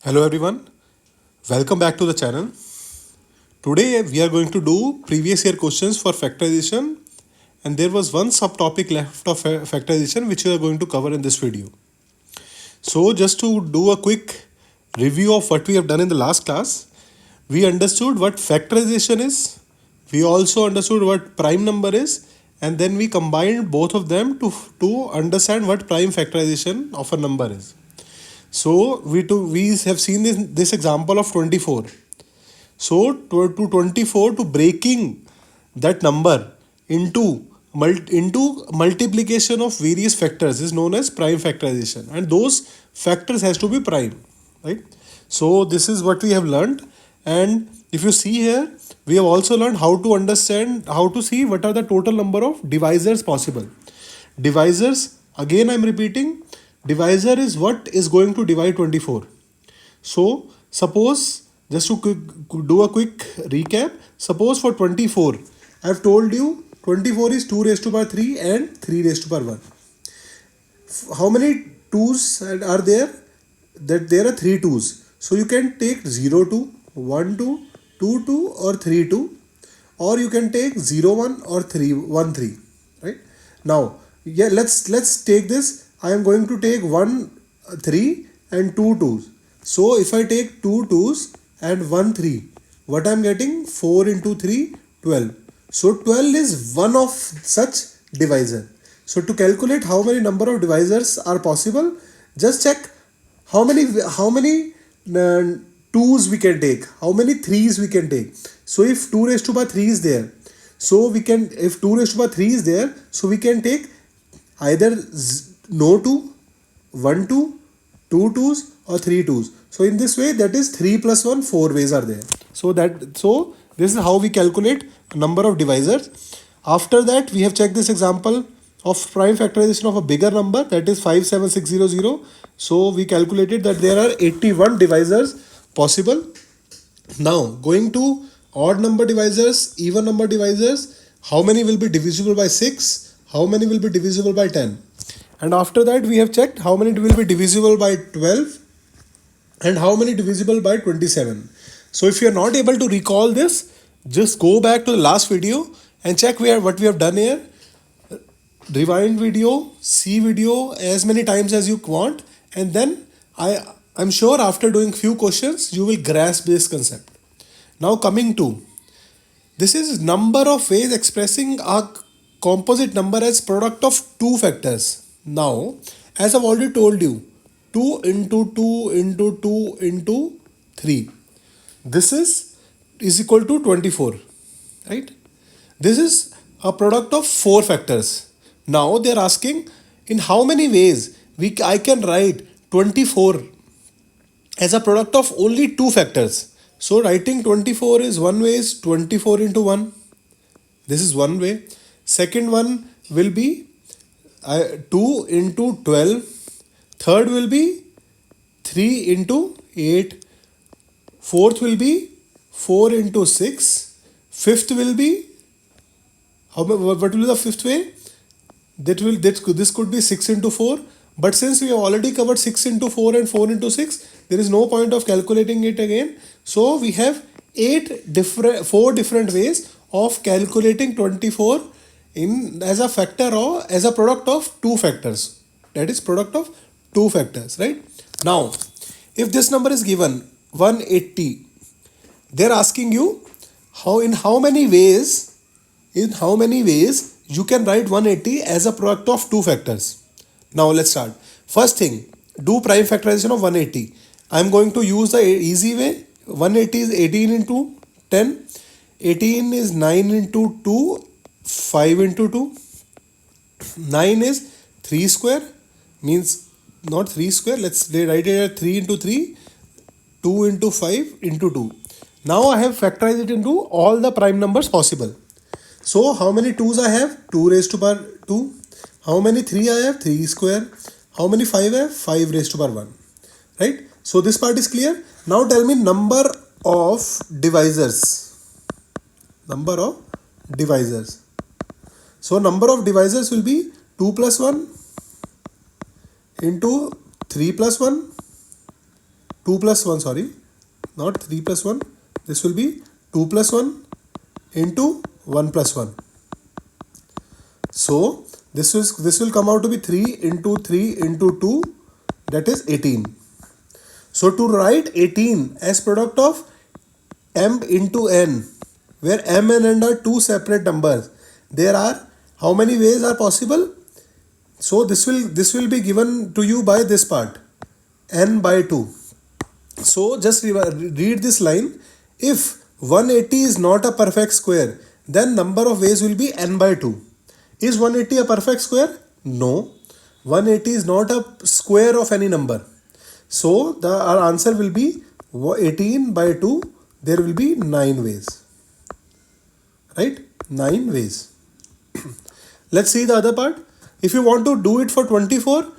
Hello everyone, welcome back to the channel. Today we are going to do previous year questions for factorization, and there was one subtopic left of factorization which we are going to cover in this video. So just to do a quick review of what we have done in the last class, we understood what factorization is, we also understood what prime number is, and then we combined both of them to understand what prime factorization of a number is. So we have seen this example of 24. So to 24, to breaking that number into multiplication of various factors is known as prime factorization, and those factors has to be prime, right? So this is what we have learned, and if you see here, we have also learned how to understand, how to see what are the total number of divisors possible. Divisors, again I'm repeating, divisor is what is going to divide 24. So suppose, just to do a quick recap, suppose for 24, I have told you 24 is 2 raised to power 3 and 3 raised to power 1. How many 2's are there? That there are 3 2's. So you can take 0 2, 1 2, 2 2 or 3 2, or you can take 0 1 or 3 1 3, right? Now, yeah, let's take this. I am going to take 1 3 and 2 2's. So if I take 2 2's and 1 3, what I am getting? 4 into 3, 12. So 12 is one of such divisor. So to calculate how many number of divisors are possible, just check how many 2's we can take, how many 3's we can take. So if 2 raised to power 3 is there, so we can, if 2 raised to power 3 is there, so we can take either no 2, 1 2, 2 2's or 3 2's. So in this way, that is 3 plus 1, 4 ways are there. So this is how we calculate number of divisors. After that, we have checked this example of prime factorization of a bigger number, that is 57600. So we calculated that there are 81 divisors possible. Now going to odd number divisors, even number divisors, how many will be divisible by 6, how many will be divisible by 10. And after that, we have checked how many will be divisible by 12 and how many divisible by 27. So if you are not able to recall this, just go back to the last video and check what we have done here. Rewind video, see video as many times as you want, and then I'm sure after doing few questions, you will grasp this concept. Now coming to, this is number of ways expressing a composite number as product of two factors. Now, as I've already told you, 2 into 2 into 2 into 3. This is equal to 24, right? This is a product of 4 factors. Now they're asking in how many ways I can write 24 as a product of only 2 factors. So writing 24 is one way, is 24 into 1. This is one way. Second one will be 2 into 12. Third will be 3 into 8. Fourth will be 4 into 6. Fifth will be, what will be the fifth way? This could be 6 into 4. But since we have already covered 6 into 4 and 4 into 6, there is no point of calculating it again. So we have 4 different ways of calculating 24 as a factor or as a product of 2 factors. That is product of 2 factors, right? Now, if this number is given 180, they're asking you in how many ways you can write 180 as a product of 2 factors. Now let's start. First thing, do prime factorization of 180. I'm going to use the easy way. 180 is 18 into 10. 18 is 9 into 2, 5 into 2. 9 is 3 square, means not 3 square. Let's write it at 3 into 3, 2 into 5 into 2. Now I have factorized it into all the prime numbers possible. So how many 2's I have? 2 raised to power 2. How many 3 I have? 3 square. How many 5 I have? 5 raised to power 1. Right? So this part is clear. Now tell me number of divisors. Number of divisors. So number of divisors will be 2 plus 1 into 3 plus 1 2 plus 1, sorry, not 3 plus 1. This will be 2 plus 1 into 1 plus 1. So this will come out to be 3 into 3 into 2, that is 18. So to write 18 as product of m into n, where m and n are two separate numbers, there are how many ways are possible? So this will be given to you by this part, n by 2. So just read this line. If 180 is not a perfect square, then number of ways will be n by 2. Is 180 a perfect square? No. 180 is not a square of any number. So our answer will be 18 by 2. There will be 9 ways. Right? 9 ways. Let's see the other part. If you want to do it for 24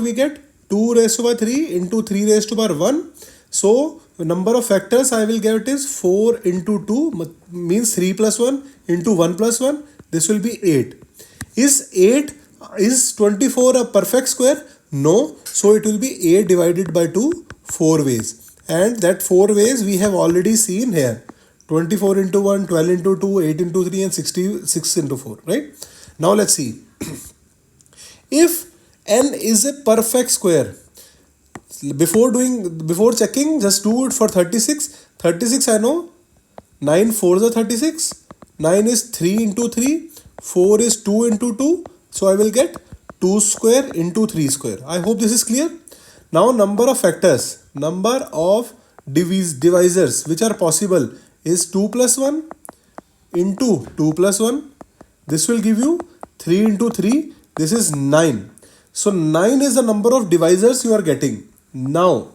we get 2 raised to power 3 into 3 raised to power 1. So number of factors I will get is 4 into 2 means 3 plus 1 into 1 plus 1. This will be 8. Is 24 a perfect square? No. So it will be 8 divided by 2 4 ways. And that 4 ways we have already seen here. 24 into 1, 12 into 2, 8 into 3 and 66 into 4. Right? Now let's see. If n is a perfect square, before checking, just do it for 36. 36 I know. 9 4s are 36. 9 is 3 into 3. 4 is 2 into 2. So I will get 2 square into 3 square. I hope this is clear. Now number of factors, number of divisors which are possible is 2 plus 1 into 2 plus 1. This will give you 3 into 3. This is 9. So 9 is the number of divisors you are getting. Now,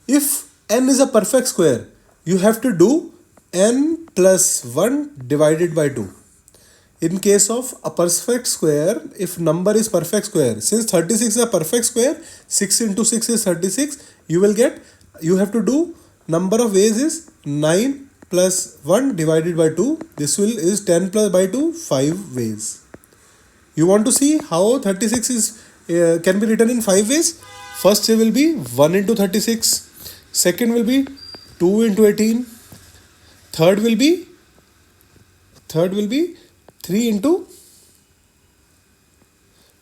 if n is a perfect square, you have to do n plus 1 divided by 2. In case of a perfect square, if number is perfect square, since 36 is a perfect square, 6 into 6 is 36, you have to do number of ways is 9 plus 1 divided by 2. This is 10 plus by 2, 5 ways. You want to see how 36 is can be written in 5 ways? First will be 1 into 36. Second will be 2 into 18. Third will be 3 into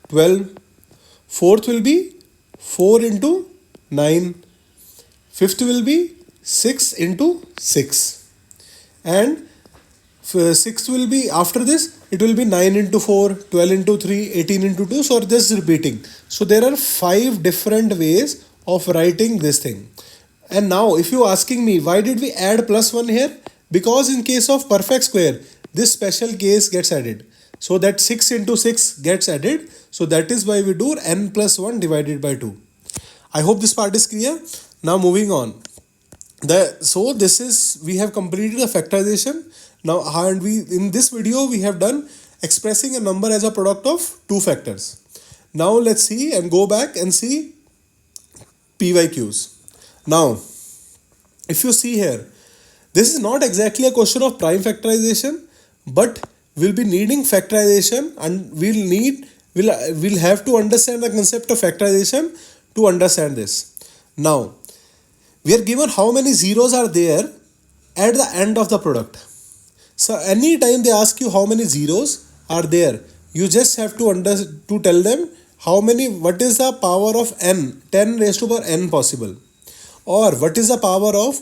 12. Fourth will be 4 into 9. Fifth will be 6 into 6. And sixth will be, after this, it will be 9 into 4, 12 into 3, 18 into 2. So just repeating. So there are 5 different ways of writing this thing. And now if you are asking me, why did we add plus 1 here? Because in case of perfect square, this special case gets added. So that 6 into 6 gets added. So that is why we do n plus 1 divided by 2. I hope this part is clear. Now moving on. So this is, we have completed the factorization. Now, and in this video we have done expressing a number as a product of 2 factors. Now let's see and go back and see PYQs. Now, if you see here, this is not exactly a question of prime factorization, but we'll be needing factorization, and we'll have to understand the concept of factorization to understand this. Now, we are given how many zeros are there at the end of the product. So anytime they ask you how many zeros are there, you just have to tell them what is the power of n, 10 raised to power n possible, or what is the power of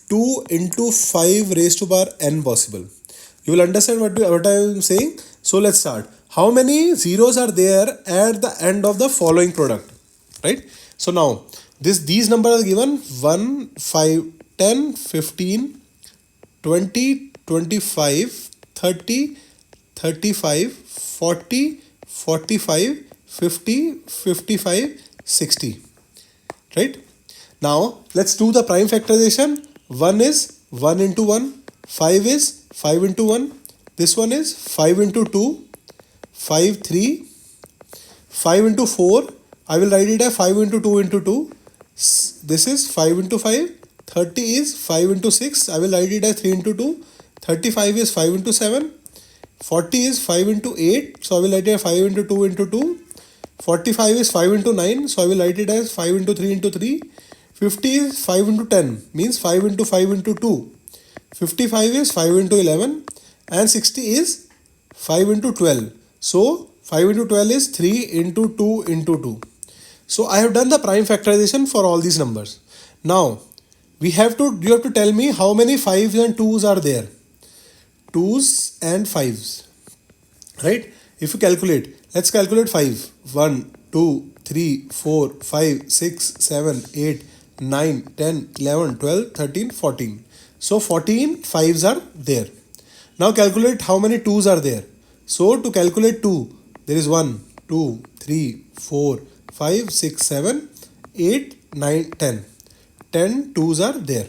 2 into 5 raised to power n possible. You will understand what I am saying. So let's start. How many zeros are there at the end of the following product, right? So now these numbers are given 1, 5, 10, 15, 20, 25, 30, 35, 40, 45, 50, 55, 60. Right? Now let's do the prime factorization. 1 is 1 into 1, 5 is 5 into 1, this one is 5 into 2, 5, 3, 5 into 4, I will write it as 5 into 2 into 2, this is 5 into 5, 30 is 5 into 6, I will write it as 3 into 2, 35 is 5 into 7, 40 is 5 into 8, so I will write it as 5 into 2 into 2, 45 is 5 into 9, so I will write it as 5 into 3 into 3, 50 is 5 into 10, means 5 into 5 into 2. 55 is 5 into 11, and 60 is 5 into 12. So 5 into 12 is 3 into 2 into 2. So I have done the prime factorization for all these numbers. Now you have to tell me how many 5s and 2s are there. 2s and 5s, right? If you calculate, let's calculate 5. 1, 2, 3, 4, 5, 6, 7, 8, 9, 10, 11, 12, 13, 14. So 14 5s are there. Now calculate how many 2s are there. So to calculate 2, there is 1, 2, 3, 4, 5, 6, 7, 8, 9, 10. 10 2s are there.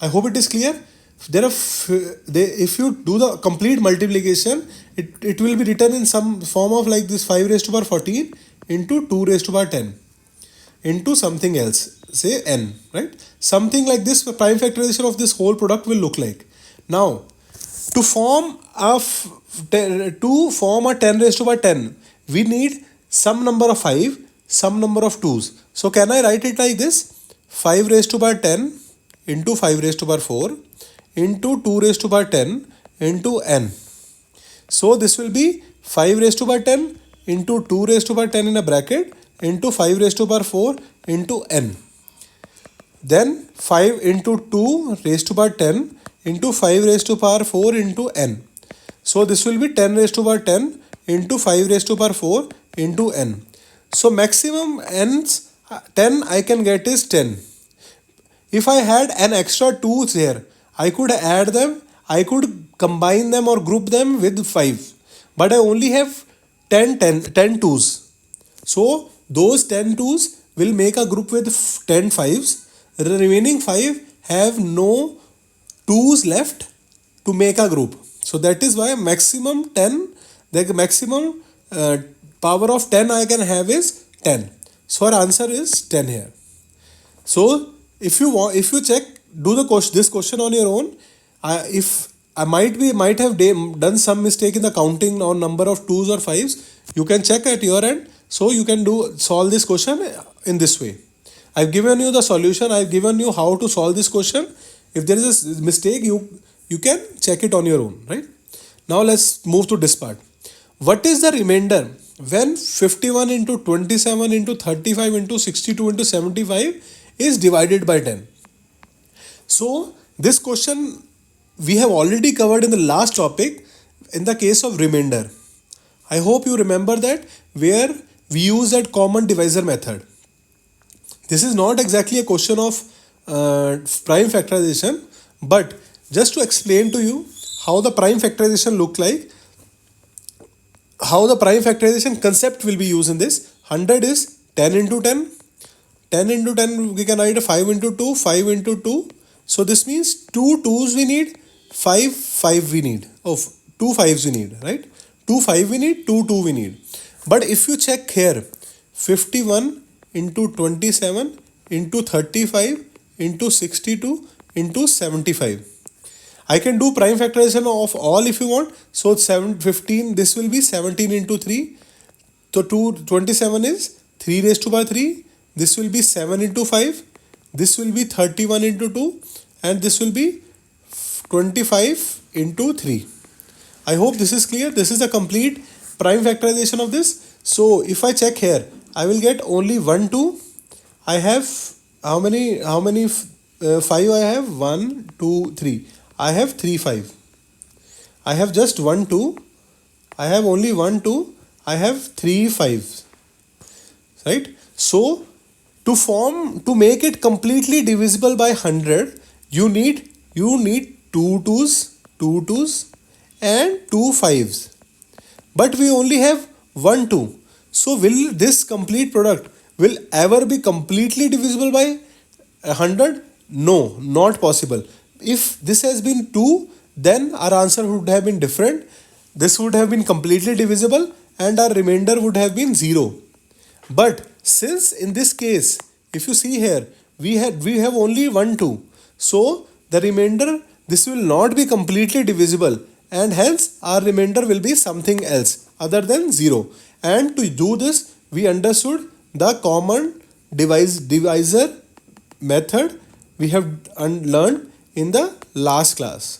I hope it is clear. If you do the complete multiplication, it will be written in some form of like this 5 raised to power 14 into 2 raised to power 10 into something else, say n, right? Something like this prime factorization of this whole product will look like. Now, to form a 10 raised to power 10, we need some number of 5, some number of 2s. So can I write it like this? 5 raised to power 10 into 5 raised to power 4 into 2 raised to power 10 into n. So this will be 5 raised to power 10 into 2 raised to power 10 in a bracket into 5 raised to power 4 into n. Then 5 into 2 raised to power 10 into 5 raised to power 4 into n. So this will be 10 raised to power 10 into 5 raised to power 4 into n. So maximum n's 10 I can get is 10. If I had an extra 2's here, I could add them, I could combine them or group them with 5. But I only have 10 2's. So those 10 2's will make a group with 10 5's. The remaining 5 have no 2's left to make a group. So that is why maximum 10, the maximum power of 10 I can have is 10. So our answer is 10 here. So if you check, do this question on your own. If I might have done some mistake in the counting or number of 2's or 5's, you can check at your end. So you can solve this question in this way. I've given you the solution. I've given you how to solve this question. If there is a mistake, you can check it on your own, right? Now let's move to this part. What is the remainder when 51 into 27 into 35 into 62 into 75 is divided by 10? So this question we have already covered in the last topic in the case of remainder. I hope you remember that, where we use that common divisor method. This is not exactly a question of prime factorization, but just to explain to you how the prime factorization look like, how the prime factorization concept will be used in this. 100 is 10 into 10. 10 into 10 we can write 5 into 2, 5 into 2. So this means 2 2's we need, 5 we need. 2 5's we need, right? 2 5 we need, 2 2 we need. But if you check here, 51 into 27 into 35 into 62 into 75. I can do prime factorization of all if you want. So 15, this will be 17 into 3. So 27 is 3 raised to power 3. This will be 7 into 5. This will be 31 into 2. And this will be 25 into 3. I hope this is clear. This is a complete prime factorization of this. So if I check here, I will get only 1 2. I have how many 5 I have? 1 2 3. I have 3 5. I have just 1 2. I have only 1 2. I have 3 5. Right? So to make it completely divisible by 100, you need 2 2's and 2 5's. But we only have 1 2. So will this complete product will ever be completely divisible by 100? No, not possible. If this has been 2, then our answer would have been different. This would have been completely divisible and our remainder would have been 0. But since in this case, if you see here, we have only 1 2. So the remainder, this will not be completely divisible, and hence our remainder will be something else other than 0. And to do this, we understood the common divisor method we have learned in the last class.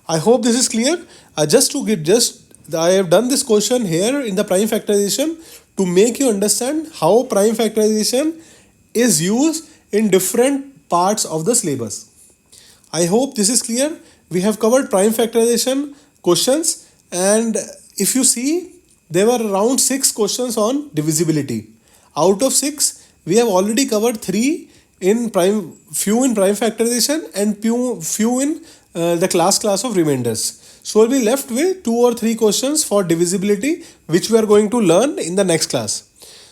I hope this is clear. I have done this question here in the prime factorization to make you understand how prime factorization is used in different parts of the syllabus. I hope this is clear. We have covered prime factorization questions, and if you see, there were around 6 questions on divisibility. Out of 6, we have already covered 3 in few in prime factorization and few in the class of remainders. So we'll be left with 2 or 3 questions for divisibility, which we are going to learn in the next class.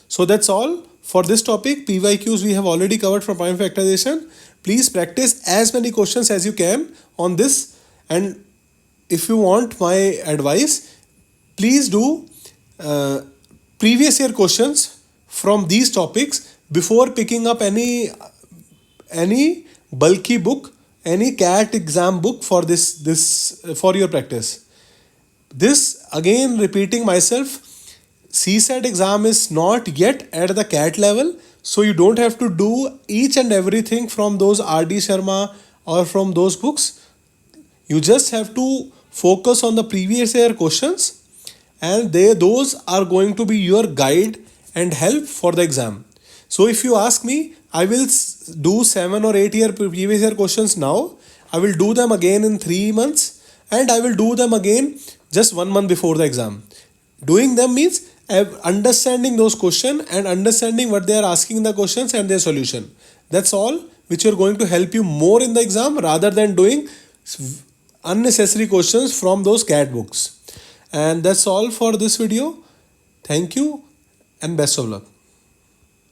So that's all for this topic. PYQs we have already covered for prime factorization. Please practice as many questions as you can on this, and if you want my advice, please do previous year questions from these topics before picking up any bulky book, any CAT exam book for this for your practice. This again repeating myself, CSAT exam is not yet at the CAT level, so you don't have to do each and everything from those RD Sharma or from those books. You just have to focus on the previous year questions, and those are going to be your guide and help for the exam. So if you ask me, I will do 7 or 8 year previous year questions now. I will do them again in 3 months, and I will do them again just 1 month before the exam. Doing them means understanding those questions and understanding what they are asking in the questions and their solution. That's all which are going to help you more in the exam rather than doing unnecessary questions from those CAT books. And that's all for this video. Thank you and best of luck.